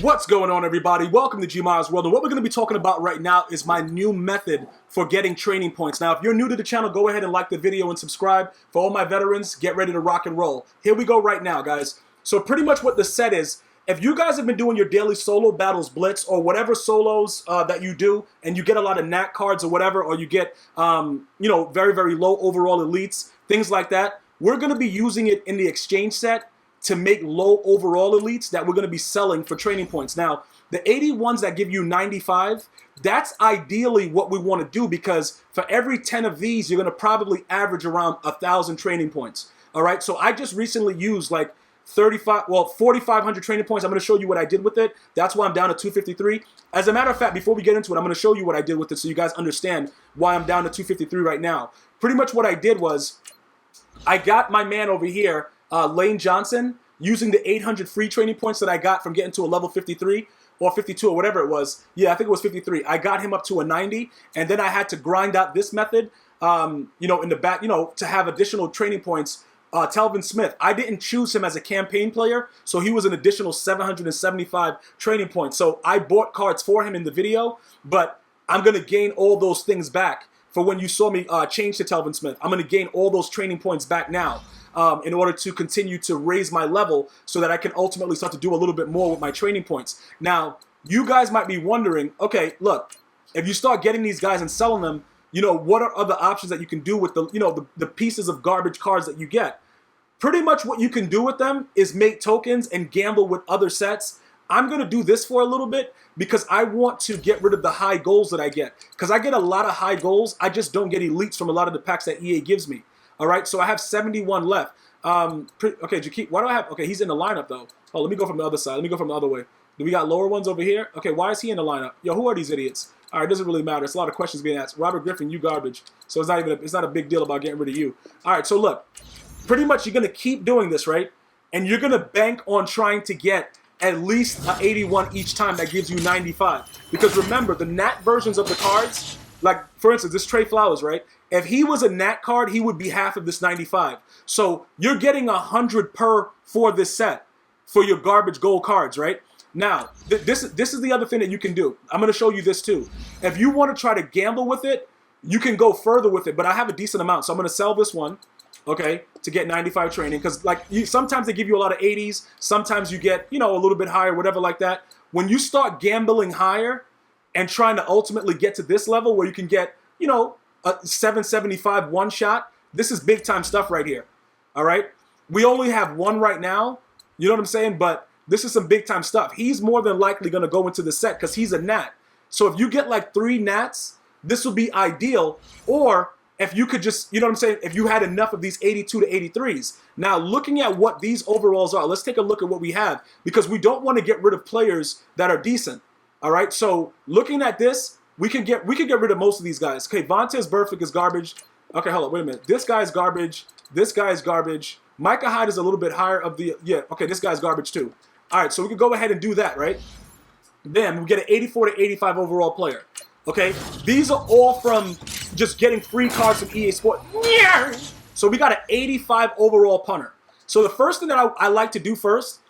What's going on, everybody? Welcome to GmiasWorld, and what we're going to be talking about right now is my new method for getting training points. Now, if you're new to the channel, go ahead and like the video and subscribe. For all my veterans, get ready to rock and roll. Here we go right now, guys. So pretty much what the set is, if you guys have been doing your daily solo battles blitz or whatever solos that you do, and you get a lot of nat cards or whatever, or you get, very, very low overall elites, things like that, we're going to be using it in the exchange set to make low overall elites that we're going to be selling for training points. Now, the 81s that give you 95, that's ideally what we want to do, because for every 10 of these, you're going to probably average around 1,000 training points. All right, so I just recently used like 4,500 training points. I'm going to show you what I did with it. That's why I'm down to 253. As a matter of fact, before we get into it, I'm going to show you what I did with it so you guys understand why I'm down to 253 right now. Pretty much what I did was I got my man over here, Lane Johnson, using the 800 free training points that I got from getting to a level 53 or 52 or whatever it was. Yeah, I think it was 53. I got him up to a 90, and then I had to grind out this method, in the back, to have additional training points. Telvin Smith, I didn't choose him as a campaign player, so he was an additional 775 training points. So I bought cards for him in the video, but I'm going to gain all those things back for when you saw me change to Telvin Smith. I'm going to gain all those training points back now. In order to continue to raise my level so that I can ultimately start to do a little bit more with my training points. Now, you guys might be wondering, okay, look, if you start getting these guys and selling them, what are other options that you can do with the pieces of garbage cards that you get? Pretty much what you can do with them is make tokens and gamble with other sets. I'm going to do this for a little bit because I want to get rid of the high goals that I get. Because I get a lot of high goals, I just don't get elites from a lot of the packs that EA gives me. All right, so I have 71 left. Okay, Jakeem, why do I have... Okay, he's in the lineup, though. Oh, let me go from the other side. Let me go from the other way. Do we got lower ones over here? Okay, why is he in the lineup? Yo, who are these idiots? All right, it doesn't really matter. It's a lot of questions being asked. Robert Griffin, you garbage. So it's not a big deal about getting rid of you. All right, so look. Pretty much you're going to keep doing this, right? And you're going to bank on trying to get at least an 81 each time that gives you 95. Because remember, the nat versions of the cards, like, for instance, this Trey Flowers, right? If he was a nat card, he would be half of this 95. So you're getting 100 per for this set for your garbage gold cards, right? Now, this is the other thing that you can do. I'm going to show you this too. If you want to try to gamble with it, you can go further with it, but I have a decent amount. So I'm going to sell this one, okay, to get 95 training. Because sometimes they give you a lot of 80s. Sometimes you get, a little bit higher, whatever like that. When you start gambling higher and trying to ultimately get to this level where you can get, a 775 one shot, this is big time stuff right here. All right, we only have one right now, you know what I'm saying, but this is some big time stuff. He's more than likely going to go into the set because he's a nat. So if you get like 3 nats, this would be ideal. Or if you could just, if you had enough of these 82 to 83s. Now, looking at what these overalls are, let's take a look at what we have, because we don't want to get rid of players that are decent. All right, so looking at this, we can get rid of most of these guys. Okay, Vontaze Burfict is garbage. Okay, hold on, wait a minute. This guy's garbage. This guy's garbage. Micah Hyde is a little bit higher of the... Yeah, okay, this guy's garbage too. All right, so we can go ahead and do that, right? Then we get an 84 to 85 overall player. Okay, these are all from just getting free cards from EA Sports. So we got an 85 overall punter. So the first thing that I like to do first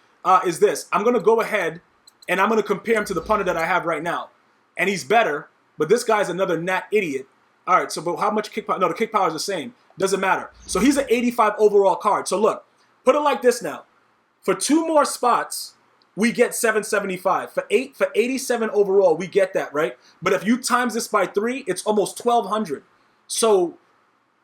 is this. I'm going to go ahead and I'm going to compare him to the punter that I have right now. And he's better, but this guy's another nat idiot. All right, so but how much kick power? No, the kick power is the same. Doesn't matter. So he's an 85 overall card. So look, put it like this now. For 2 more spots, we get 775. For 87 overall, we get that, right? But if you times this by 3, it's almost 1,200. So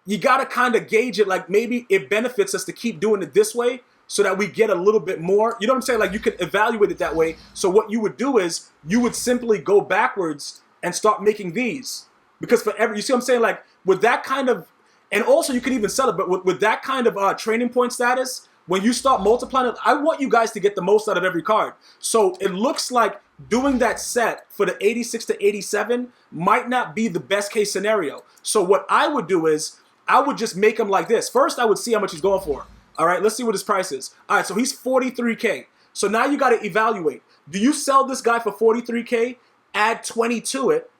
you got to kind of gauge it like maybe it benefits us to keep doing it this way so that we get a little bit more. You know what I'm saying? Like you could evaluate it that way. So what you would do is you would simply go backwards and start making these. Because for every, you see what I'm saying? Like with that kind of, and also you can even sell it, but with that kind of training point status, when you start multiplying it, I want you guys to get the most out of every card. So it looks like doing that set for the 86 to 87 might not be the best case scenario. So what I would do is I would just make them like this. First, I would see how much he's going for. All right, let's see what his price is. All right, so he's 43K. So now you got to evaluate. Do you sell this guy for 43K, add 20 to it,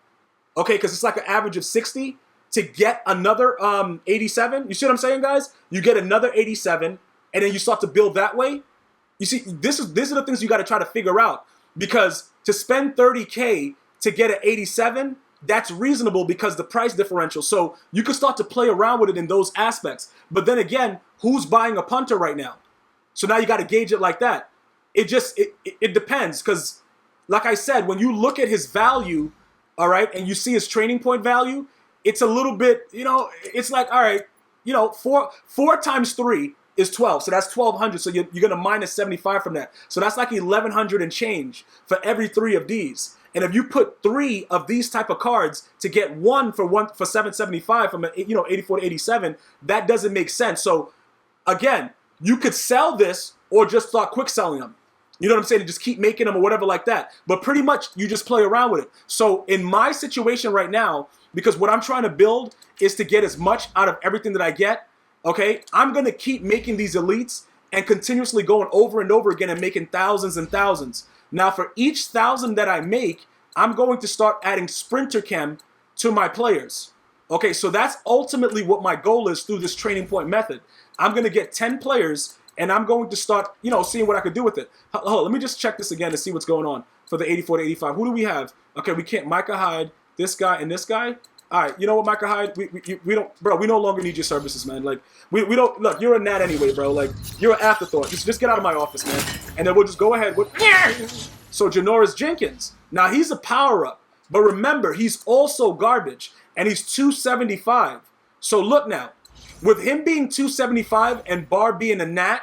okay, because it's like an average of 60 to get another 87? You see what I'm saying, guys? You get another 87, and then you start to build that way. You see, these are the things you got to try to figure out. Because to spend 30K to get an 87, that's reasonable because the price differential. So you can start to play around with it in those aspects. But then again, who's buying a punter right now? So now you got to gauge it like that. It depends, because like I said, when you look at his value, all right, and you see his training point value, it's a little bit, it's like, all right, four times 3 is 12, so that's 1,200. So you're going to minus 75 from that. So that's like 1,100 and change for every 3 of these. And if you put 3 of these type of cards to get one for 775 from 84 to 87, that doesn't make sense. So again, you could sell this or just start quick selling them. You know what I'm saying? And just keep making them or whatever like that. But pretty much you just play around with it. So in my situation right now, because what I'm trying to build is to get as much out of everything that I get, okay, I'm going to keep making these elites and continuously going over and over again and making thousands and thousands. Now for each 1,000 that I make, I'm going to start adding Sprinter Chem to my players. Okay, so that's ultimately what my goal is through this training point method. I'm going to get 10 players and I'm going to start, seeing what I could do with it. Hold on, let me just check this again to see what's going on for the 84 to 85. Who do we have? Okay, we can't. Micah Hyde, this guy, and this guy. All right, you know what, Micah Hyde? We don't, bro. We no longer need your services, man. Like, we don't. Look, you're a gnat anyway, bro. Like, you're an afterthought. Just get out of my office, man. And then we'll just go ahead with. So Janoris Jenkins. Now he's a power up, but remember he's also garbage, and he's 275. So look now. With him being 275 and Barr being a gnat,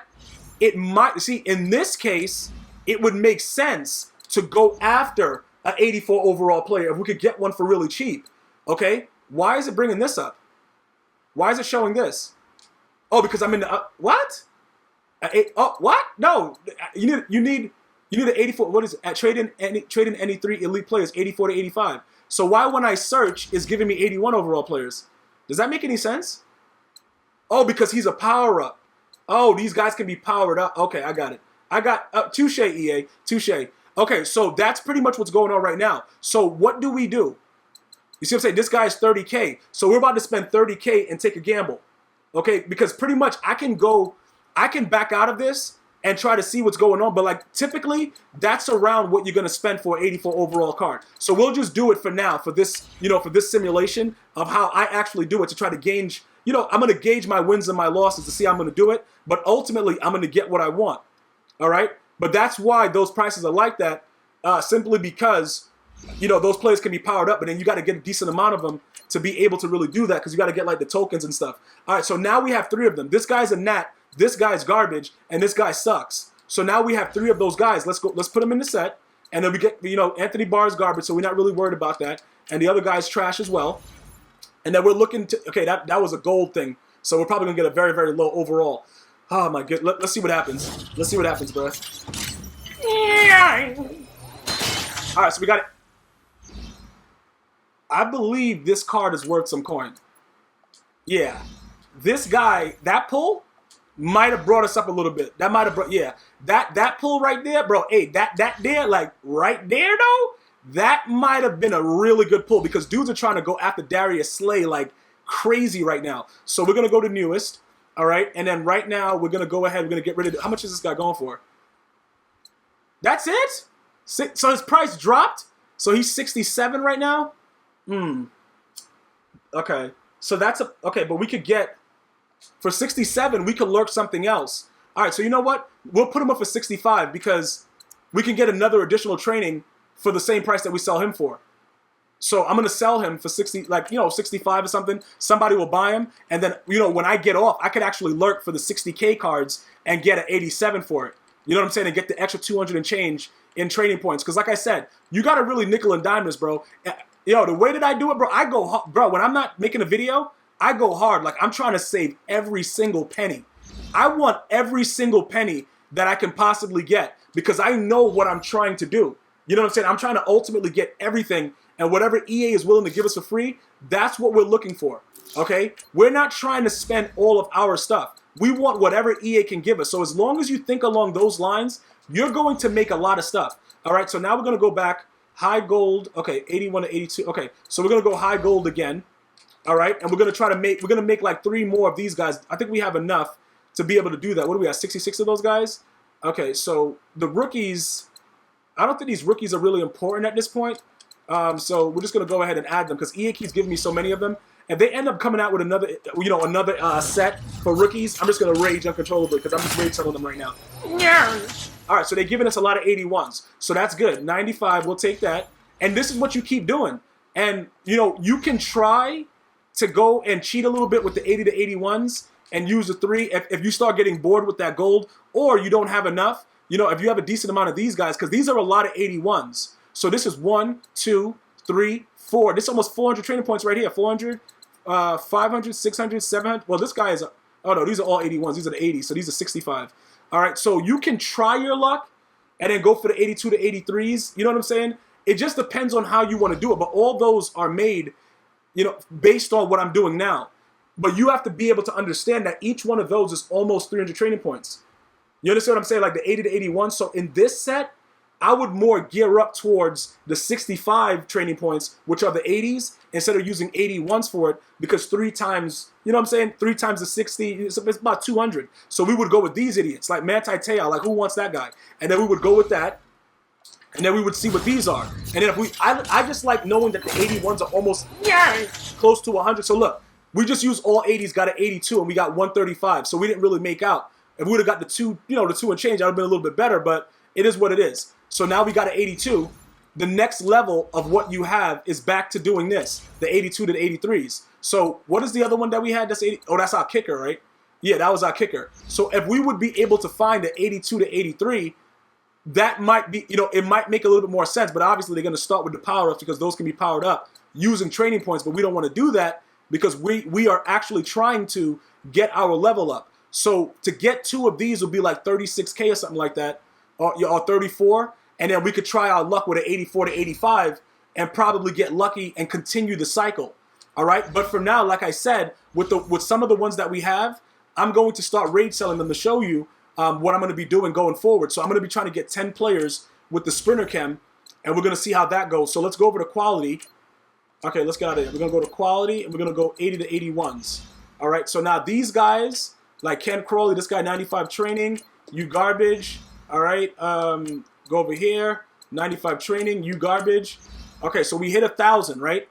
it might, see, in this case, it would make sense to go after an 84 overall player if we could get one for really cheap. Okay? Why is it bringing this up? Why is it showing this? Oh, because I'm in the, what? What? No, you need an 84, what is it? Trade in any 3 elite players, 84 to 85. So why when I search is giving me 81 overall players? Does that make any sense? Oh, because he's a power-up. Oh, these guys can be powered up. Okay, I got it. Touche, EA. Touche. Okay, so that's pretty much what's going on right now. So what do we do? You see what I'm saying? This guy is 30K. So we're about to spend 30K and take a gamble. Okay, because pretty much I can back out of this and try to see what's going on. But like typically, that's around what you're going to spend for an 84 overall card. So we'll just do it for now, for this, for this simulation of how I actually do it to try to gauge. I'm going to gauge my wins and my losses to see how I'm going to do it. But ultimately, I'm going to get what I want. All right? But that's why those prices are like that, simply because, those players can be powered up, but then you got to get a decent amount of them to be able to really do that because you got to get like the tokens and stuff. All right, so now we have 3 of them. This guy's a gnat, this guy's garbage, and this guy sucks. So now we have 3 of those guys. Let's put them in the set. And then we get, Anthony Barr's garbage, so we're not really worried about that. And the other guy's trash as well. And then we're looking to, okay, that was a gold thing. So we're probably going to get a very, very low overall. Oh, my goodness. Let's see what happens. Let's see what happens, bro. All right, so we got it. I believe this card is worth some coin. Yeah. This guy, that pull might have brought us up a little bit. That might have brought, yeah. That pull right there, bro. Hey, that there, like, right there, though? That might have been a really good pull because dudes are trying to go after Darius Slay like crazy right now. So we're going to go to newest, all right? And then right now we're going to go ahead. We're going to get rid of how much is this guy going for? That's it? So his price dropped? So he's 67 right now? Okay. So that's okay, but we could get, for 67, we could lurk something else. All right, so you know what? We'll put him up for 65 because we can get another additional training for the same price that we sell him for. So I'm going to sell him for 60, like, 65 or something. Somebody will buy him. And then, when I get off, I could actually lurk for the 60K cards and get an 87 for it. You know what I'm saying? And get the extra 200 and change in training points. Because like I said, you got to really nickel and dime this, bro. The way that I do it, bro, I go hard. Bro, when I'm not making a video, I go hard. Like, I'm trying to save every single penny. I want every single penny that I can possibly get because I know what I'm trying to do. You know what I'm saying? I'm trying to ultimately get everything, and whatever EA is willing to give us for free, that's what we're looking for, okay? We're not trying to spend all of our stuff. We want whatever EA can give us. So as long as you think along those lines, you're going to make a lot of stuff. All right, so now we're going to go back, high gold, okay, 81 to 82. Okay, so we're going to go high gold again, all right? And we're going to make like 3 more of these guys. I think we have enough to be able to do that. What do we have, 66 of those guys? Okay, so the rookies... I don't think these rookies are really important at this point. So we're just going to go ahead and add them because EA keeps giving me so many of them. And they end up coming out with another, another set for rookies. I'm just going to rage uncontrollably because I'm just rage selling them right now. All right, so they're giving us a lot of 81s. So that's good. 95, we'll take that. And this is what you keep doing. And, you can try to go and cheat a little bit with the 80 to 81s and use the 3 if you start getting bored with that gold or you don't have enough. If you have a decent amount of these guys, because these are a lot of 81s. So this is 1, 2, 3, 4. This is almost 400 training points right here. 400, 500, 600, 700. Well, this guy is, oh no, these are all 81s. These are the 80s, so these are 65. All right, so you can try your luck and then go for the 82 to 83s. You know what I'm saying? It just depends on how you want to do it. But all those are made, based on what I'm doing now. But you have to be able to understand that each one of those is almost 300 training points. You understand what I'm saying? Like the 80 to 81. So in this set, I would more gear up towards the 65 training points, which are the 80s, instead of using 81s for it, because 3 times, 3 times the 60, it's about 200. So we would go with these idiots, like Manti Te'o, like who wants that guy? And then we would go with that, and then we would see what these are. And then if I just like knowing that the 81s are almost close to 100. So look, we just used all 80s, got an 82, and we got 135. So we didn't really make out. If we would have got the 2, the 2 and change, that would have been a little bit better, but it is what it is. So now we got an 82. The next level of what you have is back to doing this, the 82 to the 83s. So what is the other one that we had? That's 80. Oh, that's our kicker, right? Yeah, that was our kicker. So if we would be able to find the 82 to 83, that might be, it might make a little bit more sense. But obviously they're going to start with the power-ups because those can be powered up using training points. But we don't want to do that because we are actually trying to get our level up. So to get 2 of these would be like 36K or something like that, or 34. And then we could try our luck with an 84 to 85 and probably get lucky and continue the cycle. All right. But for now, like I said, with some of the ones that we have, I'm going to start raid selling them to show you what I'm going to be doing going forward. So I'm going to be trying to get 10 players with the Sprinter Chem, and we're going to see how that goes. So let's go over to quality. Okay, let's get out of here. We're going to go to quality, and we're going to go 80 to 81s. All right. So now these guys, like Ken Crawley, this guy 95 training, you garbage. All right. Go over here, 95 training, you garbage. Okay, so we hit 1,000, right?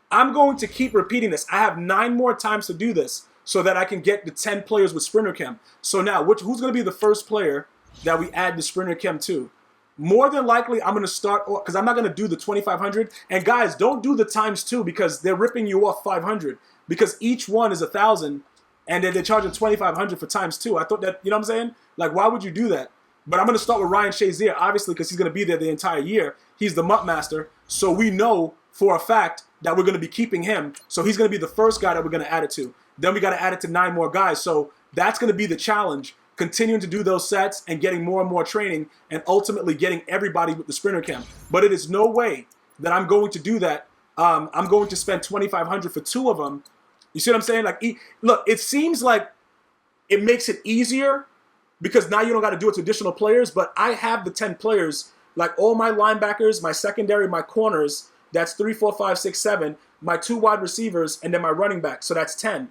I'm going to keep repeating this. I have 9 more times to do this so that I can get the 10 players with Sprinter Chem. So now, who's going to be the first player that we add the Sprinter Chem to? More than likely, I'm going to start, because I'm not going to do the 2,500. And guys, don't do the ×2 because they're ripping you off 500 because each one is 1,000 and then they're charging 2,500 for ×2. I thought that, you know what I'm saying? Like, why would you do that? But I'm going to start with Ryan Shazier, obviously, because he's going to be there the entire year. He's the MUT master, so we know for a fact that we're going to be keeping him. So he's going to be the first guy that we're going to add it to. Then we got to add it to 9 more guys. So that's going to be the challenge, continuing to do those sets and getting more and more training and ultimately getting everybody with the Sprinter Chem. But it is no way that I'm going to do that. I'm going to spend 2,500 for 2 of them. You see what I'm saying? Like, look, it seems like it makes it easier because now you don't got to do it to additional players, but I have the 10 players, like all my linebackers, my secondary, my corners, that's 3, 4, 5, 6, 7, my 2 wide receivers, and then my running back. So that's 10.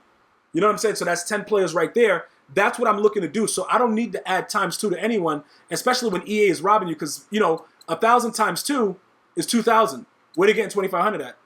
You know what I'm saying? So that's 10 players right there. That's what I'm looking to do. So I don't need to add ×2 to anyone, especially when EA is robbing you because, 1,000 times 2 is 2,000. Where they getting 2,500 at?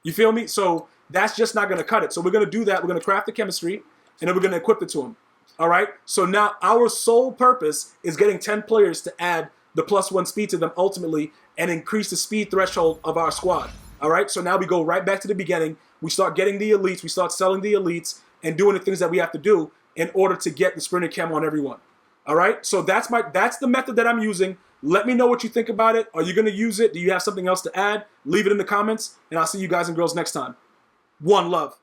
You feel me? So that's just not going to cut it. So we're going to do that. We're going to craft the chemistry, and then we're going to equip it to them. All right, so now our sole purpose is getting 10 players to add the +1 speed to them ultimately and increase the speed threshold of our squad. All right, so now we go right back to the beginning. We start getting the elites. We start selling the elites and doing the things that we have to do in order to get the Sprinter Chem on everyone. All right, so that's the method that I'm using. Let me know what you think about it. Are you going to use it? Do you have something else to add? Leave it in the comments, and I'll see you guys and girls next time. One love.